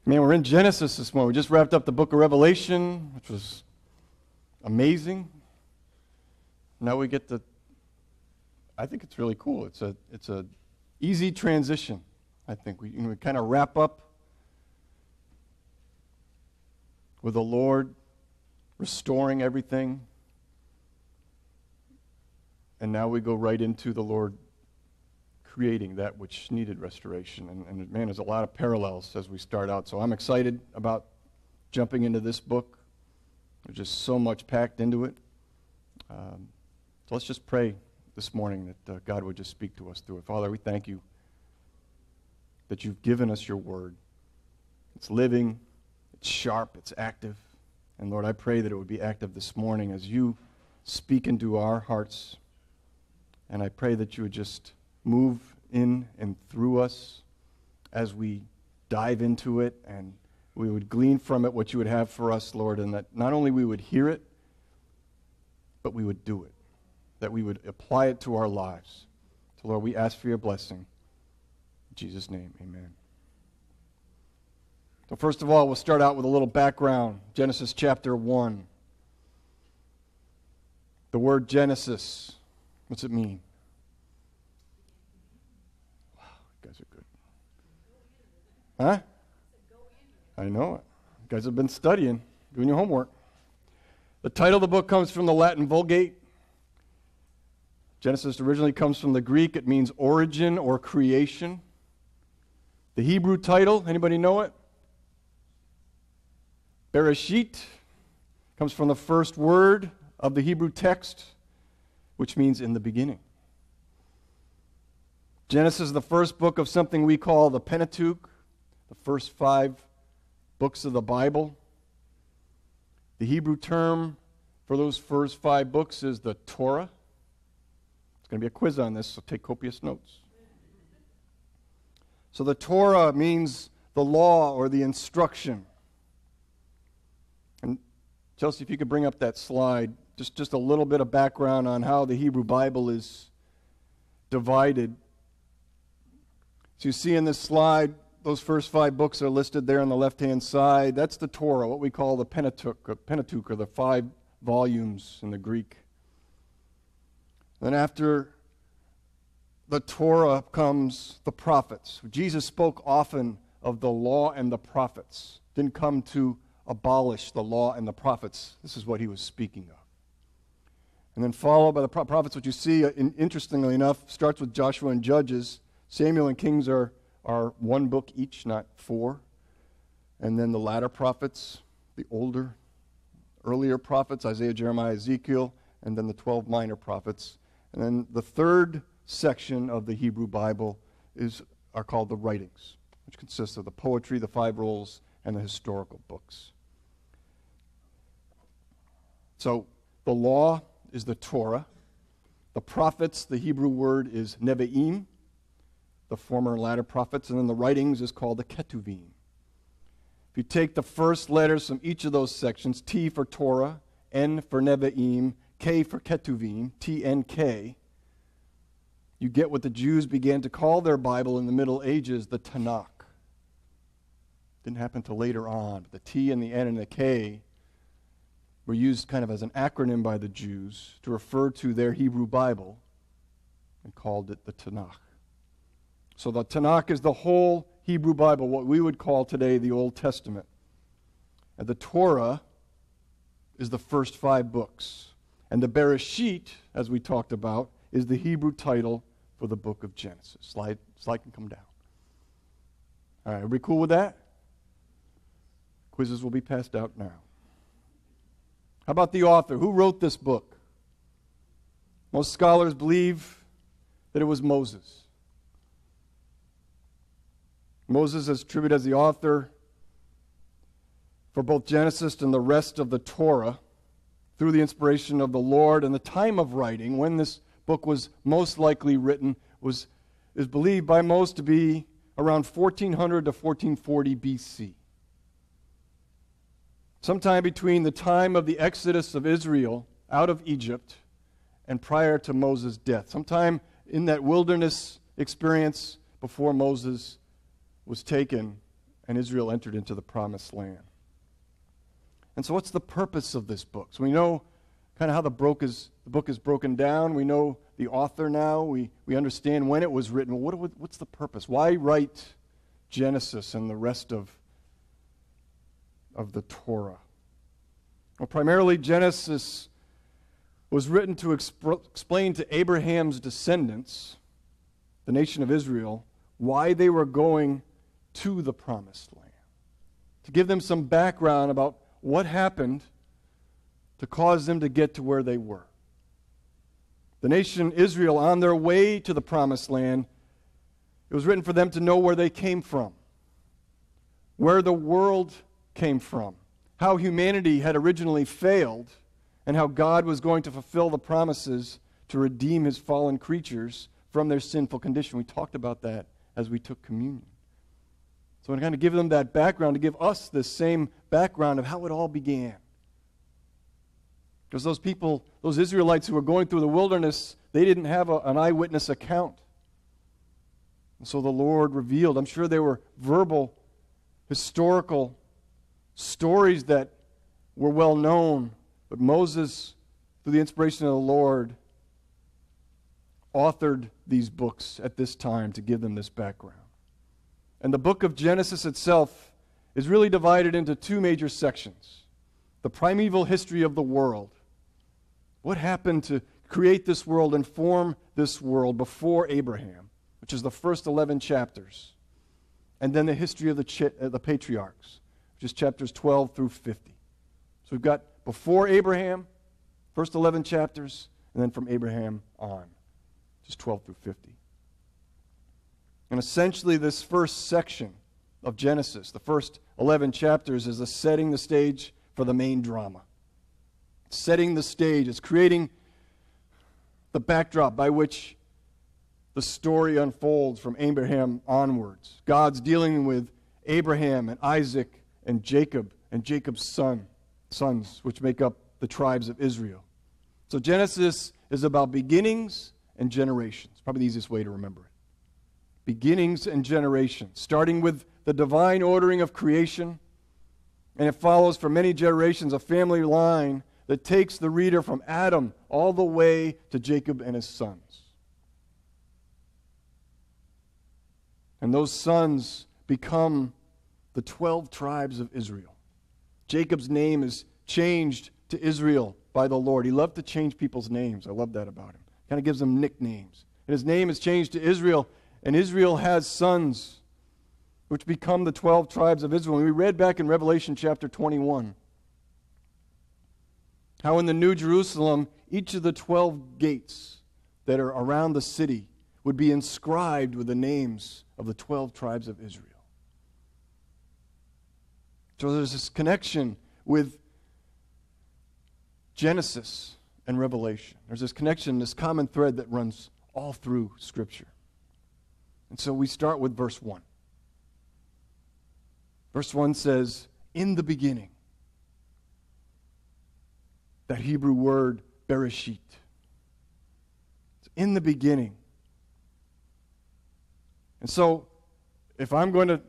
Man, we're in Genesis this morning. We just wrapped up the book of Revelation, which was amazing. Now we get I think it's really cool. It's a easy transition. I think we kind of wrap up with the Lord restoring everything, and now we go right into the Lord creating that which needed restoration. And man, there's a lot of parallels as we start out. So I'm excited about jumping into this book. There's just so much packed into it. So let's just pray this morning that God would just speak to us through it. Father, we thank you that you've given us your word. It's living, it's sharp, it's active. And Lord, I pray that it would be active this morning as you speak into our hearts. And I pray that you would just move in and through us as we dive into it, and we would glean from it what you would have for us, Lord, and that not only we would hear it, but we would do it, that we would apply it to our lives. So, Lord, we ask for your blessing. In Jesus' name, amen. So first of all, we'll start out with a little background. Genesis chapter 1. The word Genesis, what's it mean? You guys are good. Huh? I know it. You guys have been studying, doing your homework. The title of the book comes from the Latin Vulgate. Genesis originally comes from the Greek. It means origin or creation. The Hebrew title, anybody know it? Bereshit comes from the first word of the Hebrew text, which means in the beginning. Genesis is the first book of something we call the Pentateuch, the first 5 books of the Bible. The Hebrew term for those first 5 books is the Torah. It's going to be a quiz on this, so take copious notes. So the Torah means the law or the instruction. And Chelsea, if you could bring up that slide, just a little bit of background on how the Hebrew Bible is divided. So you see in this slide, those first 5 books are listed there on the left-hand side. That's the Torah, what we call the Pentateuch, or the 5 volumes in the Greek. Then after the Torah comes the prophets. Jesus spoke often of the law and the prophets. Didn't come to abolish the law and the prophets. This is what he was speaking of. And then followed by the prophets, what you see, interestingly enough, starts with Joshua and Judges. Samuel and Kings are 1 book each, not 4. And then the latter prophets, the earlier prophets, Isaiah, Jeremiah, Ezekiel, and then the 12 minor prophets. And then the third section of the Hebrew Bible are called the writings, which consists of the poetry, the 5 rolls, and the historical books. So the law is the Torah. The prophets, the Hebrew word is Nevi'im, the former and latter prophets, and then the writings is called the Ketuvim. If you take the first letters from each of those sections, T for Torah, N for Nevi'im, K for Ketuvim, T-N-K, you get what the Jews began to call their Bible in the Middle Ages, the Tanakh. Didn't happen until later on, but the T and the N and the K were used kind of as an acronym by the Jews to refer to their Hebrew Bible and called it the Tanakh. So the Tanakh is the whole Hebrew Bible, what we would call today the Old Testament. And the Torah is the first 5 books. And the Bereshit, as we talked about, is the Hebrew title for the book of Genesis. Slide can come down. All right, everybody cool with that? Quizzes will be passed out now. How about the author? Who wrote this book? Most scholars believe that it was Moses. Moses is attributed as the author for both Genesis and the rest of the Torah through the inspiration of the Lord. And the time of writing, when this book was most likely written, is believed by most to be around 1400 to 1440 BC. Sometime between the time of the exodus of Israel out of Egypt and prior to Moses' death. Sometime in that wilderness experience before Moses was taken and Israel entered into the promised land. And so what's the purpose of this book? So we know kind of how the book is broken down. We know the author now. We understand when it was written. Well, what's the purpose? Why write Genesis and the rest of the Torah? Well, primarily Genesis was written to explain to Abraham's descendants, the nation of Israel, why they were going to the promised land. To give them some background about what happened to cause them to get to where they were. The nation Israel, on their way to the promised land, it was written for them to know where they came from, where the world came from, how humanity had originally failed, and how God was going to fulfill the promises to redeem his fallen creatures from their sinful condition. We talked about that as we took communion. So I'm going to give them that background to give us the same background of how it all began. Because those people, those Israelites who were going through the wilderness, they didn't have an eyewitness account. And so the Lord revealed, I'm sure there were verbal, historical stories that were well known, but Moses, through the inspiration of the Lord, authored these books at this time to give them this background. And the book of Genesis itself is really divided into two major sections. The primeval history of the world. What happened to create this world and form this world before Abraham, which is the first 11 chapters. And then the history of the patriarchs, which is chapters 12 through 50. So we've got before Abraham, first 11 chapters, and then from Abraham on, just 12 through 50. And essentially this first section of Genesis, the first 11 chapters, is setting the stage for the main drama. It's setting the stage. It's creating the backdrop by which the story unfolds from Abraham onwards. God's dealing with Abraham and Isaac and Jacob's sons, which make up the tribes of Israel. So Genesis is about beginnings and generations. Probably the easiest way to remember it. Beginnings and generations, starting with the divine ordering of creation, and it follows for many generations a family line that takes the reader from Adam all the way to Jacob and his sons. And those sons become the 12 tribes of Israel. Jacob's name is changed to Israel by the Lord. He loved to change people's names. I love that about him. Kind of gives them nicknames. And his name is changed to Israel, and Israel has sons which become the 12 tribes of Israel. And we read back in Revelation chapter 21 how in the New Jerusalem, each of the 12 gates that are around the city would be inscribed with the names of the 12 tribes of Israel. So there's this connection with Genesis and Revelation. There's this connection, this common thread that runs all through Scripture. And so we start with verse 1. Verse 1 says, in the beginning. That Hebrew word, bereshit. It's in the beginning. And so, if I'm going to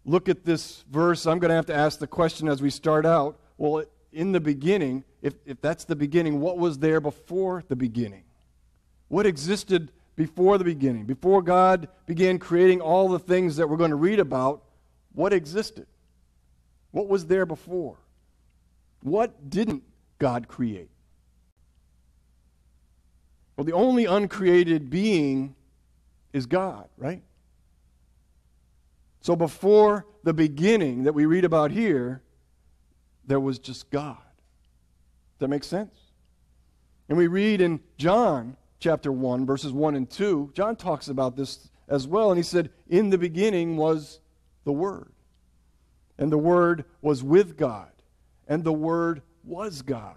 look at this verse, I'm going to have to ask the question as we start out, well, in the beginning, if that's the beginning, what was there before the beginning? What existed before the beginning? Before God began creating all the things that we're going to read about, what existed? What was there before? What didn't God create? Well, the only uncreated being is God, right? So before the beginning that we read about here, there was just God. Does that make sense? And we read in John chapter 1, verses 1 and 2, John talks about this as well, and he said, in the beginning was the Word. And the Word was with God, and the Word was God.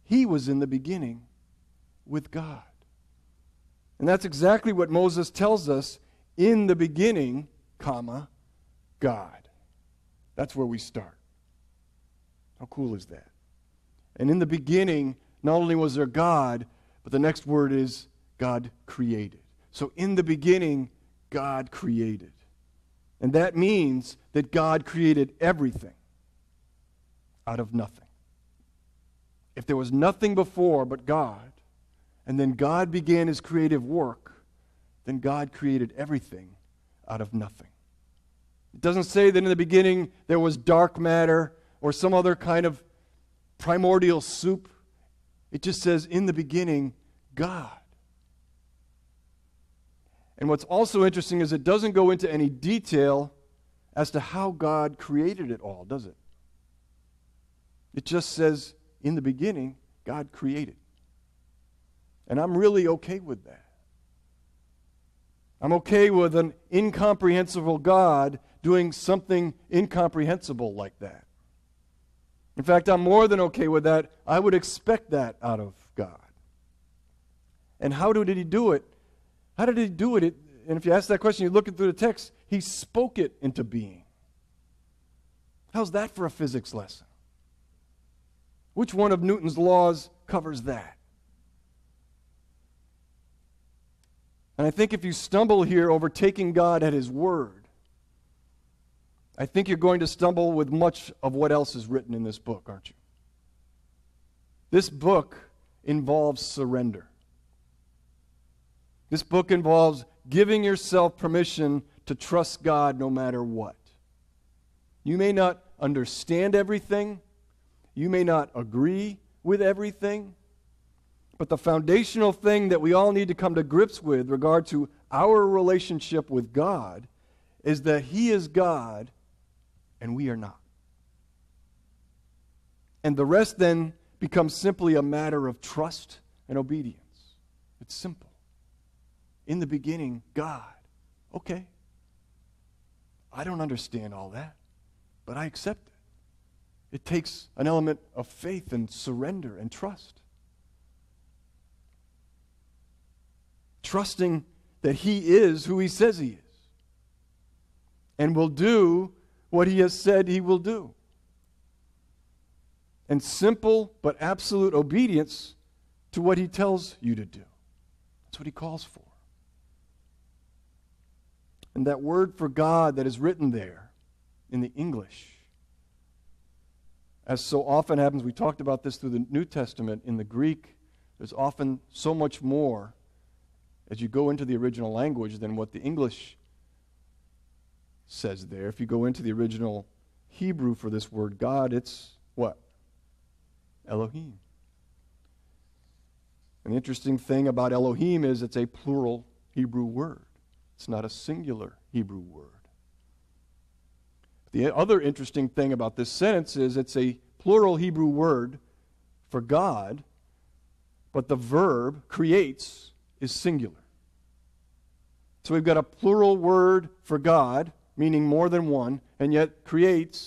He was in the beginning with God. And that's exactly what Moses tells us, in the beginning, comma, God. That's where we start. How cool is that? And in the beginning, not only was there God, but the next word is God created. So in the beginning, God created. And that means that God created everything out of nothing. If there was nothing before but God, and then God began his creative work, then God created everything out of nothing. It doesn't say that in the beginning there was dark matter or some other kind of primordial soup. It just says, in the beginning, God. And what's also interesting is it doesn't go into any detail as to how God created it all, does it? It just says, in the beginning, God created. And I'm really okay with that. I'm okay with an incomprehensible God doing something incomprehensible like that. In fact, I'm more than okay with that. I would expect that out of God. And how did he do it? How did he do it? And if you ask that question, you're looking through the text, he spoke it into being. How's that for a physics lesson? Which one of Newton's laws covers that? And I think if you stumble here over taking God at his word, I think you're going to stumble with much of what else is written in this book, aren't you? This book involves surrender. This book involves giving yourself permission to trust God no matter what. You may not understand everything. You may not agree with everything. But the foundational thing that we all need to come to grips with regard to our relationship with God is that he is God and we are not. And the rest then becomes simply a matter of trust and obedience. It's simple. In the beginning, God. Okay. I don't understand all that, but I accept it. It takes an element of faith and surrender and trust. Trusting that he is who he says he is and will do what he has said he will do. And simple but absolute obedience to what he tells you to do. That's what he calls for. And that word for God that is written there in the English, as so often happens, we talked about this through the New Testament, in the Greek, there's often so much more as you go into the original language than what the English says there. If you go into the original Hebrew for this word God, it's what? Elohim. And the interesting thing about Elohim is it's a plural Hebrew word. It's not a singular Hebrew word. The other interesting thing about this sentence is it's a plural Hebrew word for God, but the verb creates is singular. So we've got a plural word for God, meaning more than one, and yet created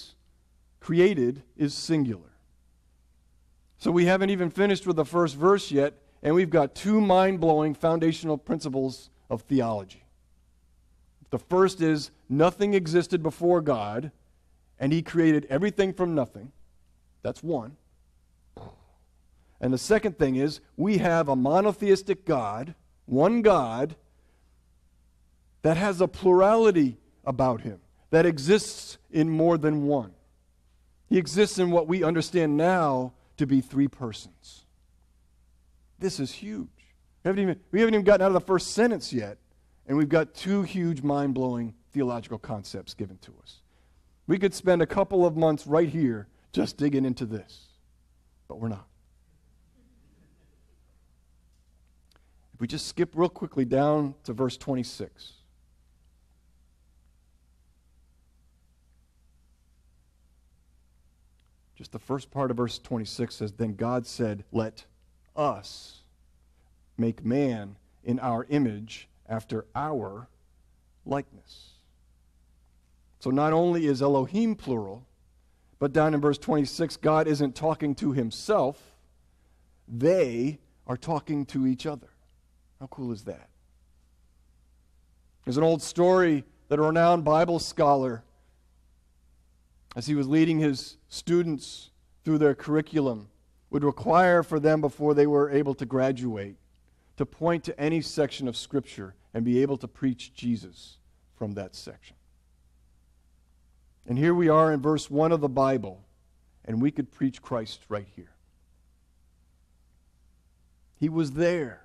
is singular. So we haven't even finished with the first verse yet, and we've got two mind-blowing foundational principles of theology. The first is nothing existed before God, and he created everything from nothing. That's one. And the second thing is we have a monotheistic God, one God, that has a plurality about him, that exists in more than one. He exists in what we understand now to be three persons. This is huge. We haven't even gotten out of the first sentence yet, and we've got two huge mind-blowing theological concepts given to us. We could spend a couple of months right here just digging into this, but we're not. If we just skip real quickly down to verse 26. Just the first part of verse 26 says, "Then God said, 'Let us make man in our image after our likeness.'" So not only is Elohim plural, but down in verse 26, God isn't talking to himself. They are talking to each other. How cool is that? There's an old story that a renowned Bible scholar, as he was leading his students through their curriculum, would require for them before they were able to graduate to point to any section of Scripture and be able to preach Jesus from that section. And here we are in verse 1 of the Bible, and we could preach Christ right here. He was there.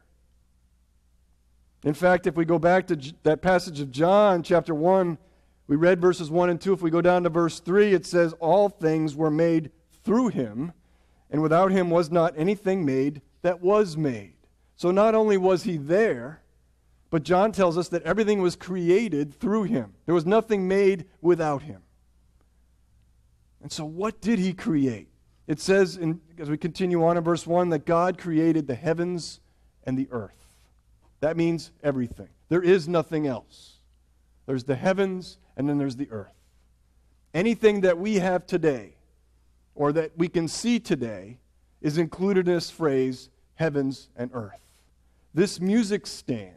In fact, if we go back to that passage of John, chapter 1, we read verses 1 and 2. If we go down to verse 3, it says, all things were made through him, and without him was not anything made that was made. So not only was he there, but John tells us that everything was created through him. There was nothing made without him. And so what did he create? It says, as we continue on in verse 1, that God created the heavens and the earth. That means everything. There is nothing else. There's the heavens and then there's the earth. Anything that we have today or that we can see today is included in this phrase, heavens and earth. This music stand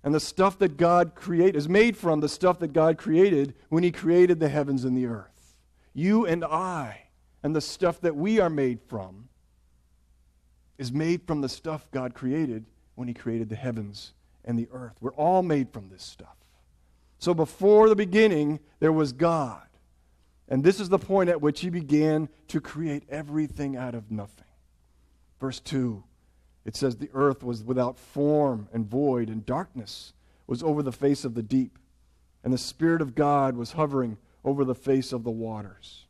and the stuff that God created is made from the stuff that God created when he created the heavens and the earth. You and I and the stuff that we are made from is made from the stuff God created when he created the heavens and the earth. We're all made from this stuff. So before the beginning, there was God. And this is the point at which he began to create everything out of nothing. Verse 2, it says, the earth was without form and void, and darkness was over the face of the deep, and the Spirit of God was hovering over the face of the waters.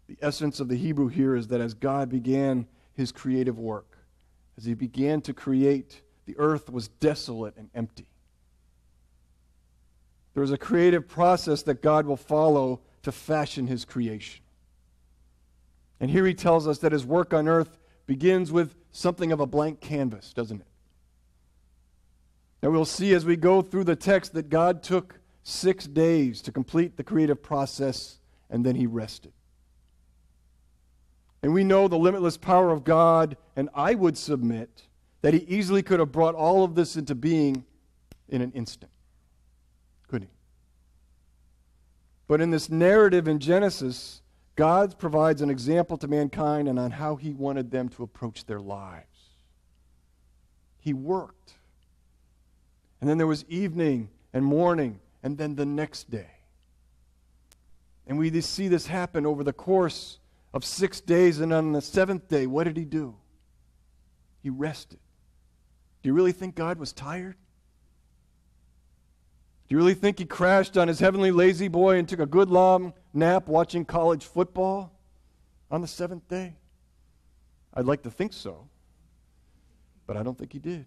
The essence of the Hebrew here is that as God began his creative work, as he began to create, the earth was desolate and empty. There is a creative process that God will follow to fashion his creation. And here he tells us that his work on earth begins with something of a blank canvas, doesn't it? Now we'll see as we go through the text that God took 6 days to complete the creative process, and then he rested. And we know the limitless power of God, and I would submit that he easily could have brought all of this into being in an instant. Couldn't he? But in this narrative in Genesis, God provides an example to mankind and on how he wanted them to approach their lives. He worked. And then there was evening and morning and then the next day. And we see this happen over the course of 6 days, and on the seventh day, what did he do? He rested. Do you really think God was tired? Do you really think he crashed on his heavenly lazy boy and took a good long nap watching college football on the seventh day? I'd like to think so, but I don't think he did.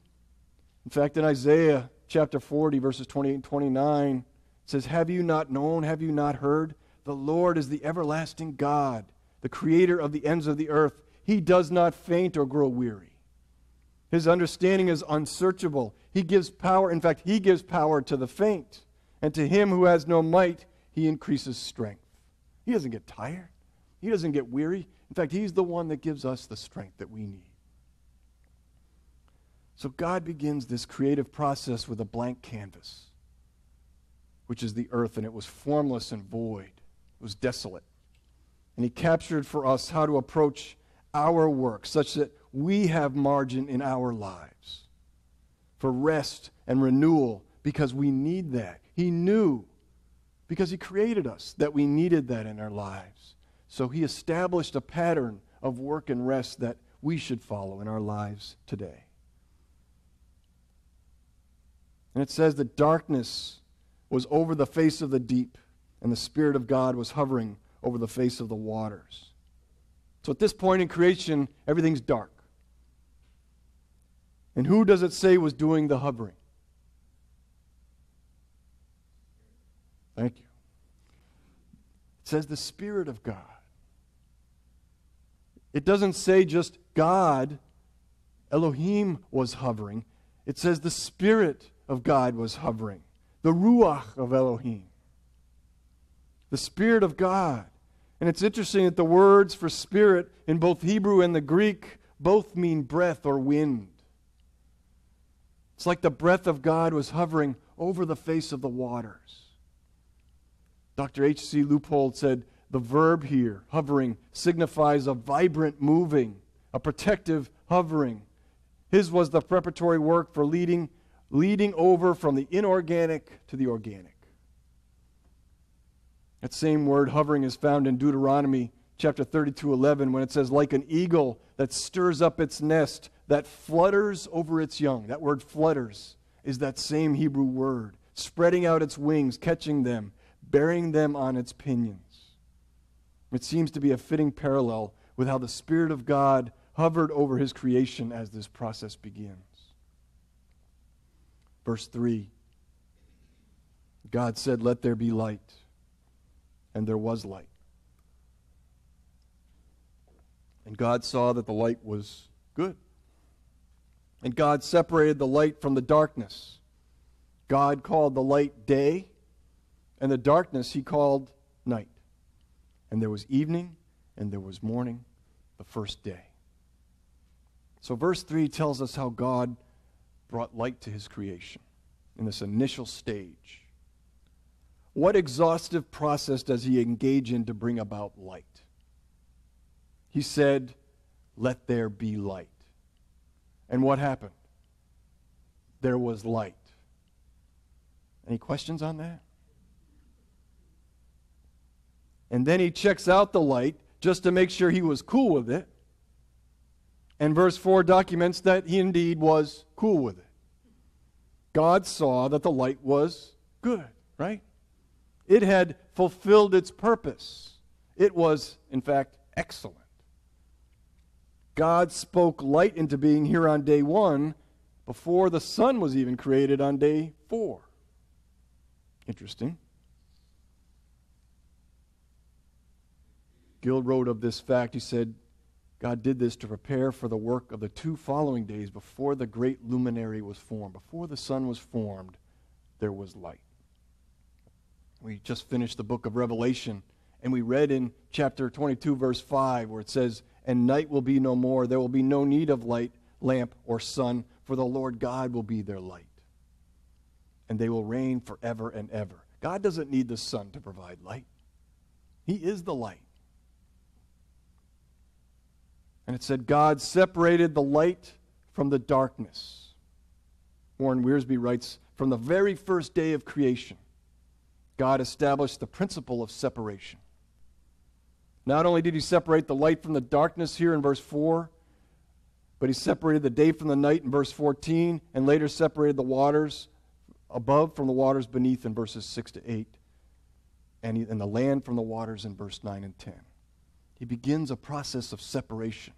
In fact, in Isaiah chapter 40, verses 28 and 29, it says, have you not known, have you not heard? The Lord is the everlasting God, the creator of the ends of the earth. He does not faint or grow weary. His understanding is unsearchable. He gives power. In fact, he gives power to the faint. And to him who has no might, he increases strength. He doesn't get tired. He doesn't get weary. In fact, he's the one that gives us the strength that we need. So God begins this creative process with a blank canvas, which is the earth, and it was formless and void. It was desolate. And he captured for us how to approach our work such that we have margin in our lives for rest and renewal, because we need that. He knew, because he created us, that we needed that in our lives. So he established a pattern of work and rest that we should follow in our lives today. And it says that darkness was over the face of the deep, and the Spirit of God was hovering over the face of the waters. So at this point in creation, everything's dark. And who does it say was doing the hovering? Thank you. It says the Spirit of God. It doesn't say just God, Elohim, was hovering. It says the Spirit of God was hovering. The Ruach of Elohim. The Spirit of God. And it's interesting that the words for spirit in both Hebrew and the Greek both mean breath or wind. It's like the breath of God was hovering over the face of the waters. Dr. H.C. Leupold said, the verb here, hovering, signifies a vibrant moving, a protective hovering. His was the preparatory work for leading over from the inorganic to the organic. That same word, hovering, is found in Deuteronomy chapter 32:11 when it says, like an eagle that stirs up its nest, that flutters over its young. That word flutters is that same Hebrew word, spreading out its wings, catching them, bearing them on its pinions. It seems to be a fitting parallel with how the Spirit of God hovered over his creation as this process begins. Verse 3, God said, "Let there be light," and there was light. And God saw that the light was good. And God separated the light from the darkness. God called the light day, and the darkness he called night. And there was evening, and there was morning, the first day. So verse 3 tells us how God brought light to his creation in this initial stage. What exhaustive process does he engage in to bring about light? He said, "Let there be light." And what happened? There was light. Any questions on that? And then he checks out the light just to make sure he was cool with it. And verse 4 documents that he indeed was cool with it. God saw that the light was good, right? It had fulfilled its purpose. It was, in fact, excellent. God spoke light into being here on day 1 before the sun was even created on day 4. Interesting. Gill wrote of this fact, he said, God did this to prepare for the work of the 2 following days before the great luminary was formed. Before the sun was formed, there was light. We just finished the book of Revelation, and we read in chapter 22, verse 5, where it says, "And night will be no more. There will be no need of light, lamp, or sun, for the Lord God will be their light. And they will reign forever and ever." God doesn't need the sun to provide light. He is the light. And it said, God separated the light from the darkness. Warren Wiersbe writes, from the very first day of creation, God established the principle of separation. Not only did he separate the light from the darkness here in verse 4, but he separated the day from the night in verse 14, and later separated the waters above from the waters beneath in verses 6 to 8, and the land from the waters in verse 9 and 10. He begins a process of separation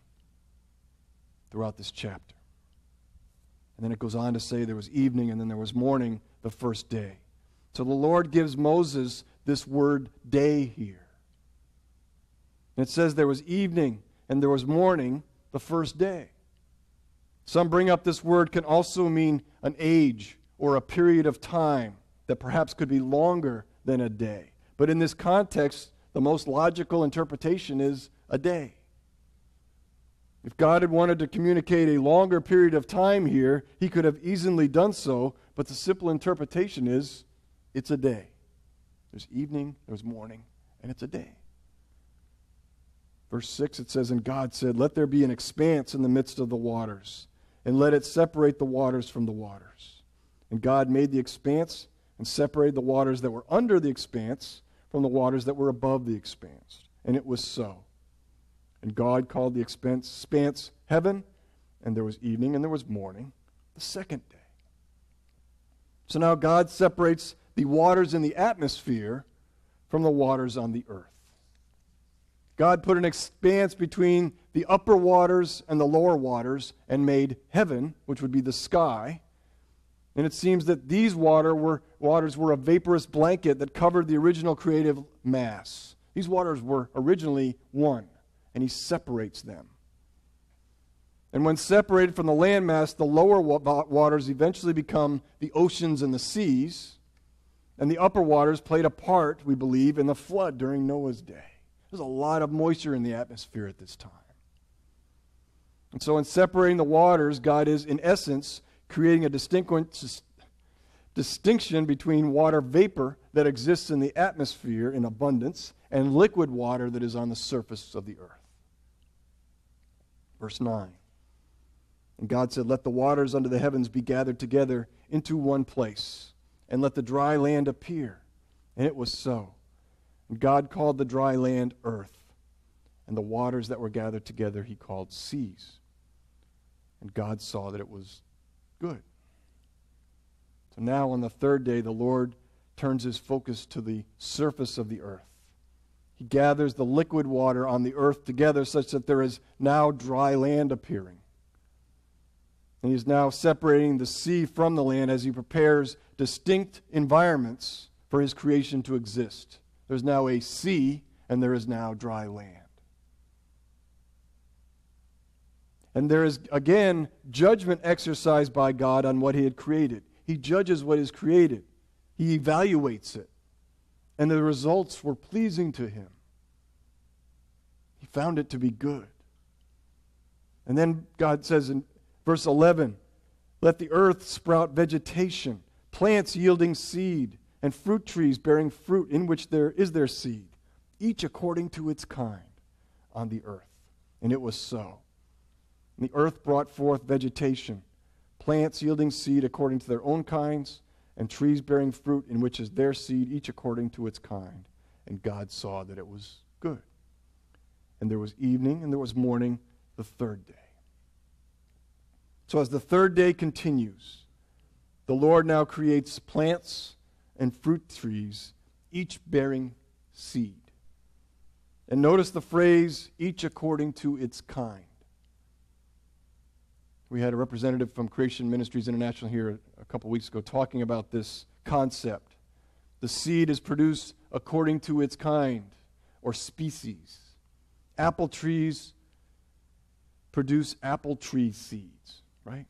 throughout this chapter. And then it goes on to say there was evening and then there was morning the first day. So the Lord gives Moses this word day here. And it says there was evening and there was morning the first day. Some bring up this word can also mean an age or a period of time that perhaps could be longer than a day. But in this context, the most logical interpretation is a day. If God had wanted to communicate a longer period of time here, he could have easily done so, but the simple interpretation is it's a day. There's evening, there's morning, and it's a day. Verse 6, it says, "And God said, let there be an expanse in the midst of the waters, and let it separate the waters from the waters. And God made the expanse and separated the waters that were under the expanse from the waters that were above the expanse. And it was so. And God called the expanse heaven, and there was evening and there was morning, the second day." So now God separates the waters in the atmosphere from the waters on the earth. God put an expanse between the upper waters and the lower waters and made heaven, which would be the sky. And it seems that these waters were a vaporous blanket that covered the original creative mass. These waters were originally one, and he separates them. And when separated from the landmass, the lower waters eventually become the oceans and the seas, and the upper waters played a part, we believe, in the flood during Noah's day. There's a lot of moisture in the atmosphere at this time. And so in separating the waters, God is, in essence, creating a distinction between water vapor that exists in the atmosphere in abundance and liquid water that is on the surface of the earth. Verse 9. "And God said, let the waters under the heavens be gathered together into one place, and let the dry land appear. And it was so. And God called the dry land earth, and the waters that were gathered together he called seas. And God saw that it was good. So now on the third day, the Lord turns his focus to the surface of the earth. He gathers the liquid water on the earth together such that there is now dry land appearing. And he is now separating the sea from the land as he prepares distinct environments for his creation to exist. There's now a sea, and there is now dry land. And there is, again, judgment exercised by God on what he had created. He judges what is created. He evaluates it. And the results were pleasing to him. He found it to be good. And then God says in verse 11, "Let the earth sprout vegetation, plants yielding seed, and fruit trees bearing fruit in which there is their seed, each according to its kind on the earth." And it was so. And the earth brought forth vegetation, plants yielding seed according to their own kinds, and trees bearing fruit in which is their seed, each according to its kind. And God saw that it was good. And there was evening and there was morning the third day. So as the third day continues, the Lord now creates plants and fruit trees, each bearing seed. And notice the phrase, each according to its kind. We had a representative from Creation Ministries International here a couple weeks ago talking about this concept. The seed is produced according to its kind or species. Apple trees produce apple tree seeds, right?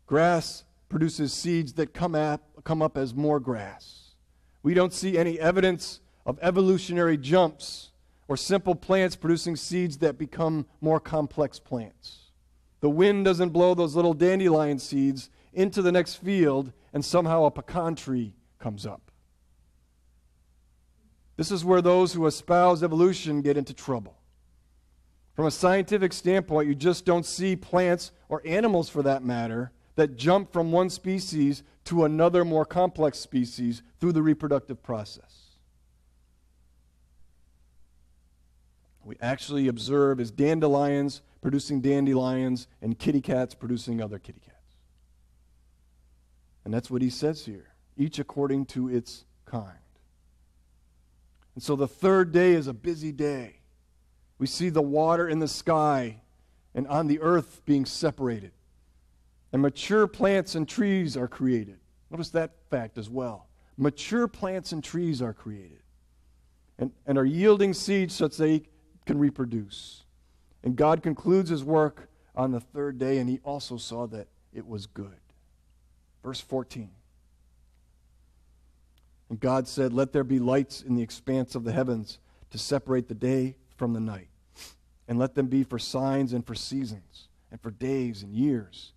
Grass produces seeds that come up as more grass. We don't see any evidence of evolutionary jumps or simple plants producing seeds that become more complex plants. The wind doesn't blow those little dandelion seeds into the next field and somehow a pecan tree comes up. This is where those who espouse evolution get into trouble. From a scientific standpoint, you just don't see plants or animals for that matter that jump from one species to another more complex species through the reproductive process. We actually observe is dandelions producing dandelions and kitty cats producing other kitty cats. And that's what he says here, each according to its kind. And so the third day is a busy day. We see the water in the sky and on the earth being separated. And mature plants and trees are created. Notice that fact as well. Mature plants and trees are created and are yielding seeds such they can reproduce. And God concludes his work on the third day, and he also saw that it was good. Verse 14. And God said, "Let there be lights in the expanse of the heavens to separate the day from the night, and let them be for signs and for seasons, and for days and years.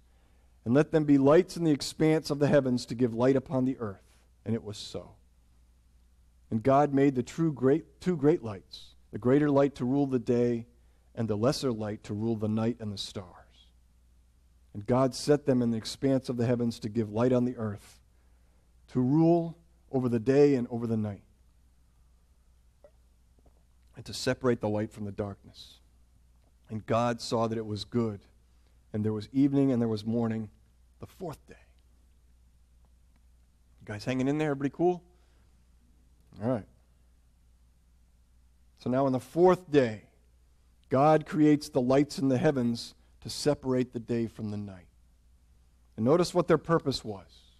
And let them be lights in the expanse of the heavens to give light upon the earth." And it was so. And God made the two great lights, the greater light to rule the day, and the lesser light to rule the night and the stars. And God set them in the expanse of the heavens to give light on the earth, to rule over the day and over the night, and to separate the light from the darkness. And God saw that it was good. And there was evening and there was morning, the fourth day. You guys hanging in there? Everybody cool? All right. So now on the fourth day, God creates the lights in the heavens to separate the day from the night. And notice what their purpose was.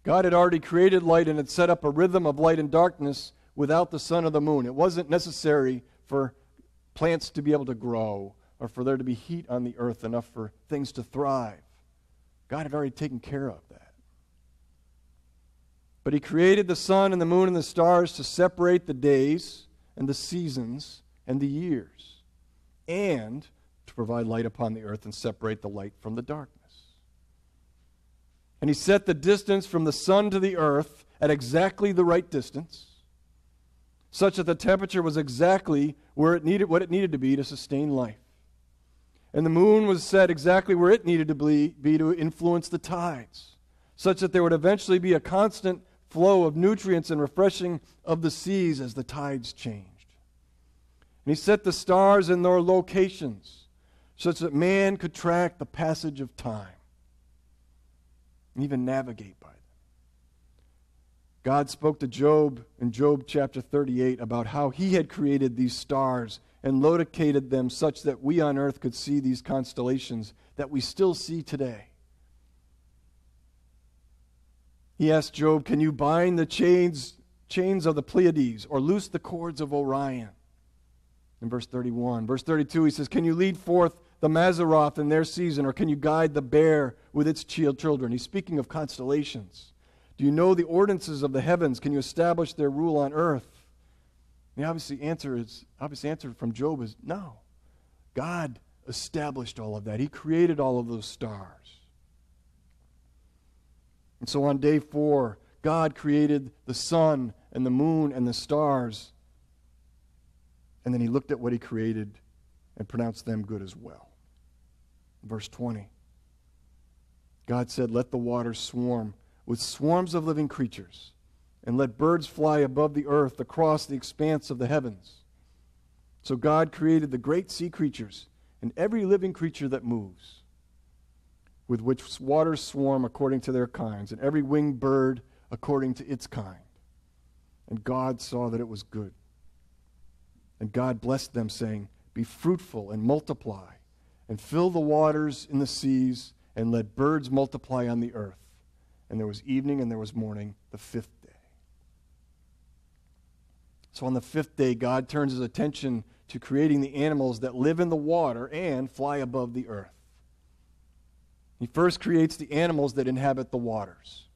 God had already created light and had set up a rhythm of light and darkness without the sun or the moon. It wasn't necessary for plants to be able to grow or for there to be heat on the earth enough for things to thrive. God had already taken care of that. But he created the sun and the moon and the stars to separate the days and the seasons and the years, and to provide light upon the earth and separate the light from the darkness. And he set the distance from the sun to the earth at exactly the right distance, such that the temperature was exactly where it needed, what it needed to be to sustain life. And the moon was set exactly where it needed to be to influence the tides, such that there would eventually be a constant flow of nutrients and refreshing of the seas as the tides changed. And he set the stars in their locations such that man could track the passage of time and even navigate by them. God spoke to Job in Job chapter 38 about how he had created these stars and located them such that we on earth could see these constellations that we still see today. He asked Job, can you bind the chains of the Pleiades or loose the cords of Orion? In verse 31. Verse 32, he says, can you lead forth the Mazzaroth in their season, or can you guide the bear with its children? He's speaking of constellations. Do you know the ordinances of the heavens? Can you establish their rule on earth? The obvious answer from Job is no. God established all of that. He created all of those stars. And so on day 4, God created the sun and the moon and the stars. And then he looked at what he created and pronounced them good as well. Verse 20. God said, let the waters swarm with swarms of living creatures, and let birds fly above the earth across the expanse of the heavens. So God created the great sea creatures and every living creature that moves, with which waters swarm according to their kinds, and every winged bird according to its kind. And God saw that it was good. And God blessed them, saying, be fruitful and multiply, and fill the waters in the seas, and let birds multiply on the earth. And there was evening and there was morning, the 5th day. So on the 5th day, God turns his attention to creating the animals that live in the water and fly above the earth. He first creates the animals that inhabit the waters,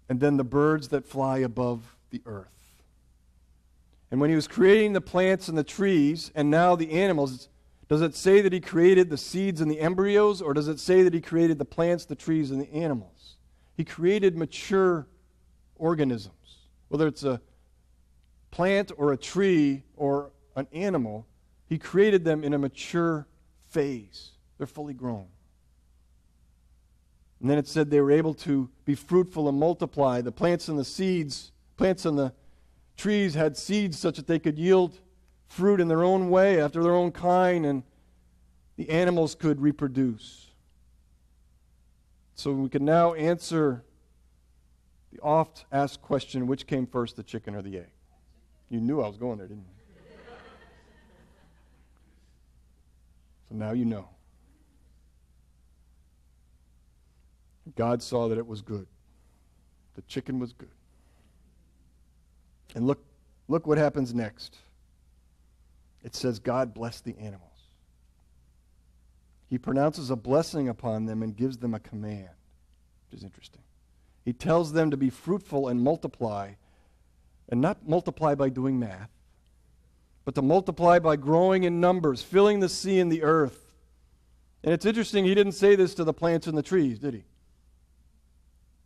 and then the birds that fly above the earth. And when he was creating the plants and the trees, and now the animals, does it say that he created the seeds and the embryos, or does it say that he created the plants, the trees, and the animals? He created mature organisms. Whether it's a plant or a tree or an animal, he created them in a mature phase. They're fully grown. And then it said they were able to be fruitful and multiply. The plants and the trees had seeds such that they could yield fruit in their own way, after their own kind, and the animals could reproduce. So we can now answer the oft-asked question, which came first, the chicken or the egg? You knew I was going there, didn't you? So now you know. God saw that it was good. The chicken was good. And look what happens next. It says God blessed the animals. He pronounces a blessing upon them and gives them a command, which is interesting. He tells them to be fruitful and multiply, and not multiply by doing math, but to multiply by growing in numbers, filling the sea and the earth. And it's interesting, he didn't say this to the plants and the trees, did he?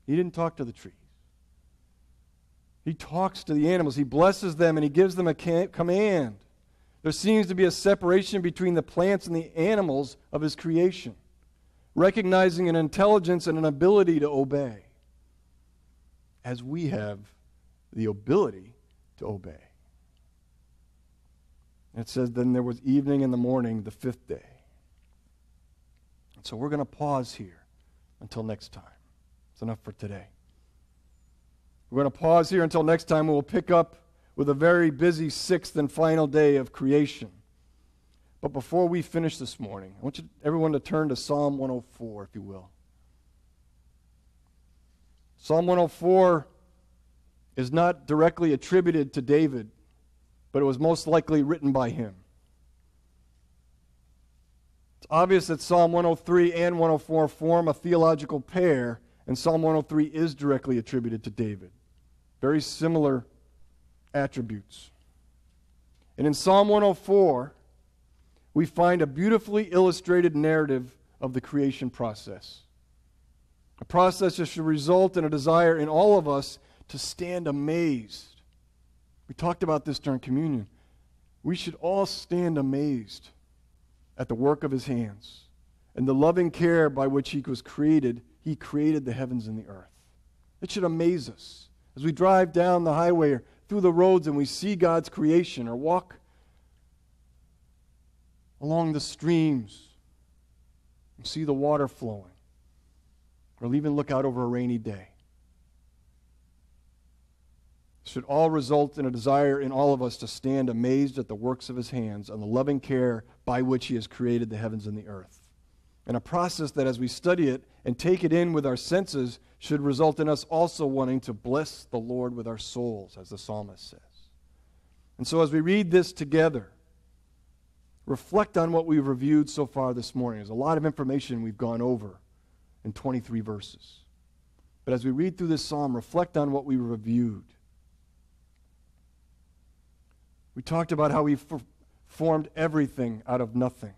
He didn't talk to the trees. He talks to the animals. He blesses them and he gives them a command. There seems to be a separation between the plants and the animals of his creation, recognizing an intelligence and an ability to obey, as we have the ability to obey. And it says, then there was evening and the morning, the 5th day. And so we're going to pause here until next time. It's enough for today. We're going to pause here until next time. We'll pick up with a very busy 6th and final day of creation. But before we finish this morning, I want everyone to turn to Psalm 104, if you will. Psalm 104 is not directly attributed to David, but it was most likely written by him. It's obvious that Psalm 103 and 104 form a theological pair, and Psalm 103 is directly attributed to David. Very similar attributes. And in Psalm 104, we find a beautifully illustrated narrative of the creation process. A process that should result in a desire in all of us to stand amazed. We talked about this during communion. We should all stand amazed at the work of his hands and the loving care by which he was created. He created the heavens and the earth. It should amaze us as we drive down the highway or through the roads and we see God's creation, or walk along the streams and see the water flowing, or even look out over a rainy day. It should all result in a desire in all of us to stand amazed at the works of his hands and the loving care by which he has created the heavens and the earth. And a process that, as we study it and take it in with our senses, should result in us also wanting to bless the Lord with our souls, as the psalmist says. And so as we read this together, reflect on what we've reviewed so far this morning. There's a lot of information we've gone over in 23 verses. But as we read through this psalm, reflect on what we reviewed. We talked about how he formed everything out of nothing.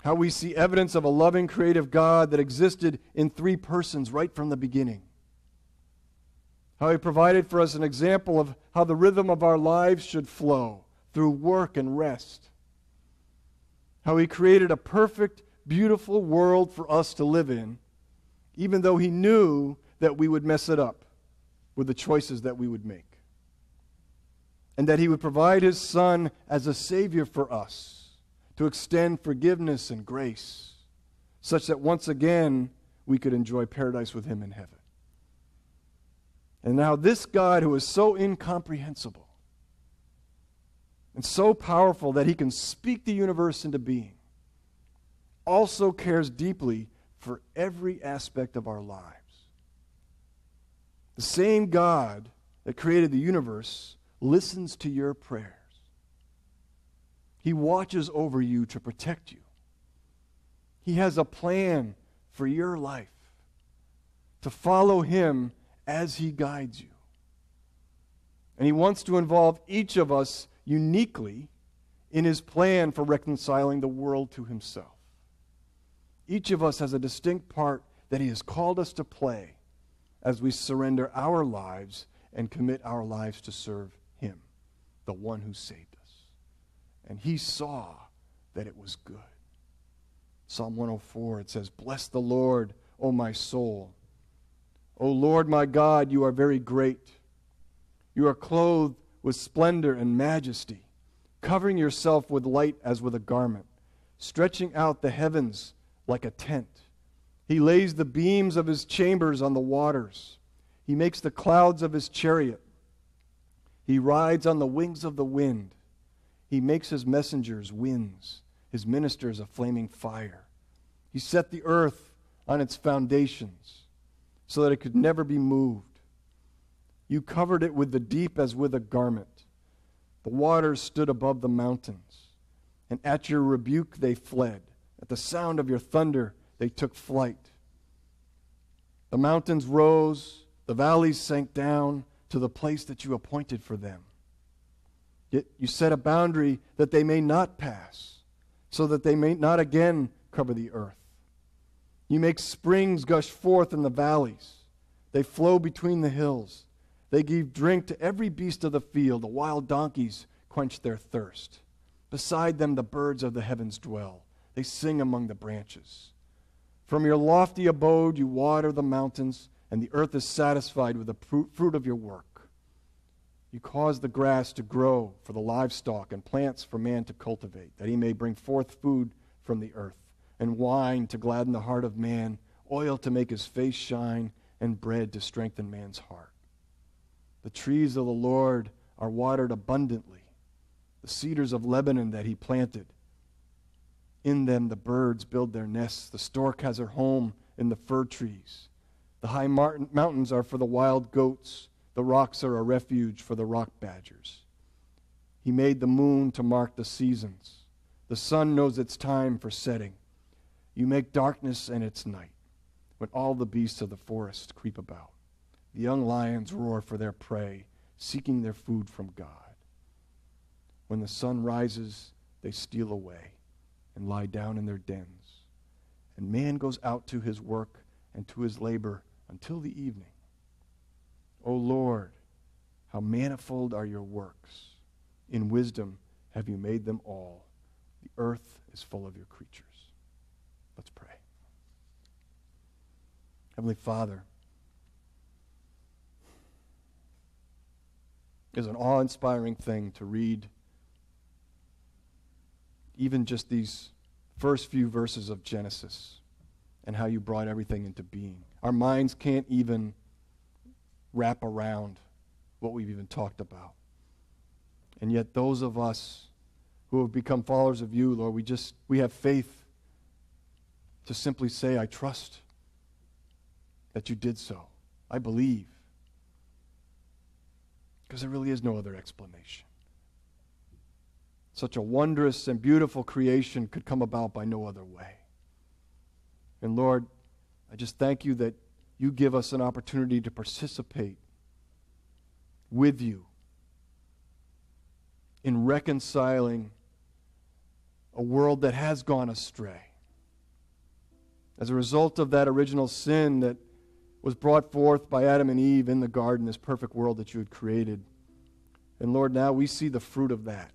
How we see evidence of a loving, creative God that existed in three persons right from the beginning. How he provided for us an example of how the rhythm of our lives should flow through work and rest. How he created a perfect, beautiful world for us to live in, even though he knew that we would mess it up with the choices that we would make. And that he would provide his Son as a Savior for us, to extend forgiveness and grace, such that once again we could enjoy paradise with him in heaven. And now this God, who is so incomprehensible and so powerful that he can speak the universe into being, also cares deeply for every aspect of our lives. The same God that created the universe listens to your prayers. He watches over you to protect you. He has a plan for your life, to follow him as he guides you. And he wants to involve each of us uniquely in his plan for reconciling the world to himself. Each of us has a distinct part that he has called us to play as we surrender our lives and commit our lives to serve him, the one who saved us. And he saw that it was good. Psalm 104, it says, "Bless the Lord, O my soul. O Lord my God, you are very great. You are clothed with splendor and majesty, covering yourself with light as with a garment, stretching out the heavens like a tent. He lays the beams of his chambers on the waters. He makes the clouds of his chariot. He rides on the wings of the wind. He makes his messengers winds, his ministers a flaming fire. He set the earth on its foundations so that it could never be moved. You covered it with the deep as with a garment. The waters stood above the mountains, and at your rebuke they fled. At the sound of your thunder they took flight. The mountains rose, the valleys sank down to the place that you appointed for them. Yet you set a boundary that they may not pass, so that they may not again cover the earth. You make springs gush forth in the valleys. They flow between the hills. They give drink to every beast of the field. The wild donkeys quench their thirst. Beside them the birds of the heavens dwell. They sing among the branches. From your lofty abode you water the mountains, and the earth is satisfied with the fruit of your work. You cause the grass to grow for the livestock and plants for man to cultivate, that he may bring forth food from the earth, and wine to gladden the heart of man, oil to make his face shine, and bread to strengthen man's heart. The trees of the Lord are watered abundantly, the cedars of Lebanon that he planted. In them the birds build their nests. The stork has her home in the fir trees. The high mountains are for the wild goats. The rocks are a refuge for the rock badgers. He made the moon to mark the seasons. The sun knows its time for setting. You make darkness and its night, when all the beasts of the forest creep about. The young lions roar for their prey, seeking their food from God. When the sun rises, they steal away and lie down in their dens. And man goes out to his work and to his labor until the evening. O Lord, how manifold are your works. In wisdom have you made them all. The earth is full of your creatures. Let's pray. Heavenly Father, is an awe-inspiring thing to read even just these first few verses of Genesis and how you brought everything into being. Our minds can't even wrap around what we've even talked about. And yet those of us who have become followers of you, Lord, we have faith to simply say, I trust that you did so. I believe. Because there really is no other explanation. Such a wondrous and beautiful creation could come about by no other way. And Lord, I just thank you that you give us an opportunity to participate with you in reconciling a world that has gone astray. As a result of that original sin that was brought forth by Adam and Eve in the garden, this perfect world that you had created. And Lord, now we see the fruit of that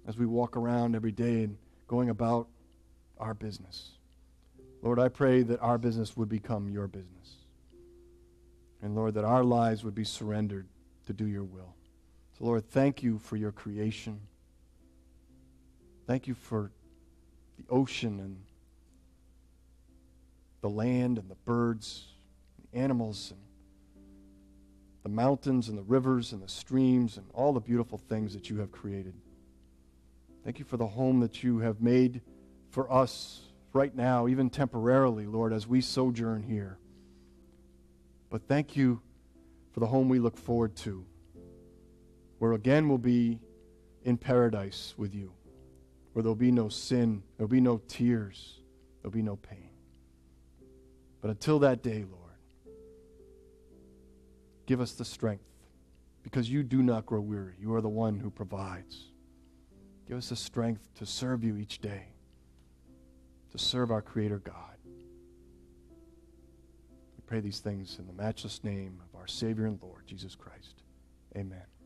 as we walk around every day and going about our business. Lord, I pray that our business would become your business. And Lord, that our lives would be surrendered to do your will. So Lord, thank you for your creation. Thank you for the ocean and the land and the birds, the animals and the mountains and the rivers and the streams and all the beautiful things that you have created. Thank you for the home that you have made for us right now, even temporarily, Lord, as we sojourn here. But thank you for the home we look forward to, where again we'll be in paradise with you, where there'll be no sin, there'll be no tears, there'll be no pain. But until that day, Lord, give us the strength, because you do not grow weary. You are the one who provides. Give us the strength to serve you each day, to serve our Creator God. We pray these things in the matchless name of our Savior and Lord, Jesus Christ. Amen.